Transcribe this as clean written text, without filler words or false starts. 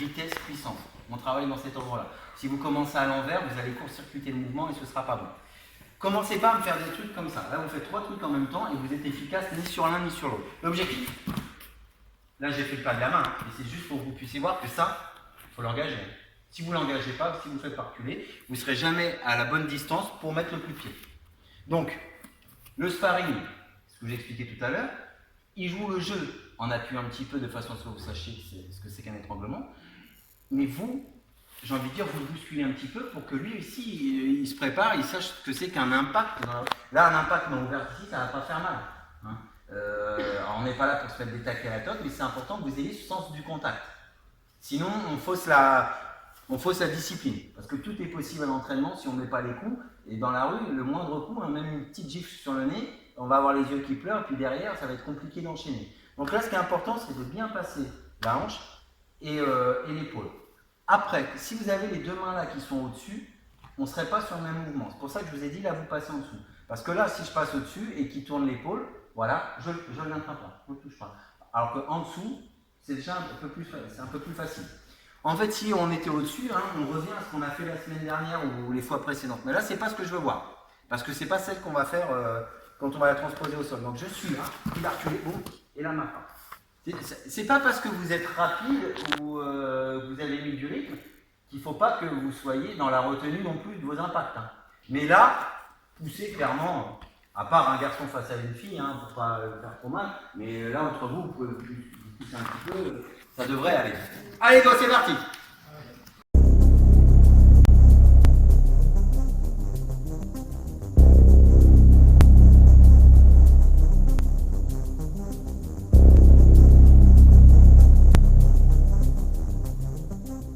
vitesse, puissance. On travaille dans cet ordre-là. Si vous commencez à l'envers, vous allez court-circuiter le mouvement et ce ne sera pas bon. Commencez pas à me faire des trucs comme ça. Là, vous faites 3 trucs en même temps et vous êtes efficace ni sur l'un ni sur l'autre. L'objectif. Là, j'ai fait le pas de la main, et c'est juste pour que vous puissiez voir que ça, il faut l'engager. Si vous ne l'engagez pas, si vous ne faites pas reculer, vous ne serez jamais à la bonne distance pour mettre le coup de pied. Donc, le sparring, ce que j'ai expliqué tout à l'heure, il joue le jeu en appuyant un petit peu de façon à ce que vous sachiez ce que c'est qu'un étranglement. Mais vous, j'ai envie de dire, vous le bousculez un petit peu pour que lui aussi, il se prépare, il sache ce que c'est qu'un impact. Là, un impact dans l'ouvert ici, ça ne va pas faire mal. Hein. Alors on n'est pas là pour se mettre des taquets à la toque, mais c'est important que vous ayez ce sens du contact. Sinon, on fausse la discipline. Parce que tout est possible à l'entraînement si on ne met pas les coups. Et dans la rue, le moindre coup, même une petite gifle sur le nez, on va avoir les yeux qui pleurent, et puis derrière, ça va être compliqué d'enchaîner. Donc là, ce qui est important, c'est de bien passer la hanche et l'épaule. Après, si vous avez les deux mains là qui sont au-dessus, on ne serait pas sur le même mouvement. C'est pour ça que je vous ai dit, là, vous passez en dessous. Parce que là, si je passe au-dessus et qu'il tourne l'épaule, voilà, je ne l'attrape pas, je ne le touche pas. Alors qu'en dessous, c'est déjà un peu plus facile. En fait, si on était au-dessus, hein, on revient à ce qu'on a fait la semaine dernière ou les fois précédentes. Mais là, ce n'est pas ce que je veux voir. Parce que ce n'est pas celle qu'on va faire quand on va la transposer au sol. Donc je suis là, il va reculer, boum, et là maintenant. C'est pas parce que vous êtes rapide ou vous avez mis du rythme qu'il ne faut pas que vous soyez dans la retenue non plus de vos impacts. Hein. Mais là, poussez clairement, à part un garçon face à une fille, hein, pour ne pas faire trop mal, mais là entre vous, vous pouvez vous pousser un petit peu, ça devrait aller. Allez, go, c'est parti!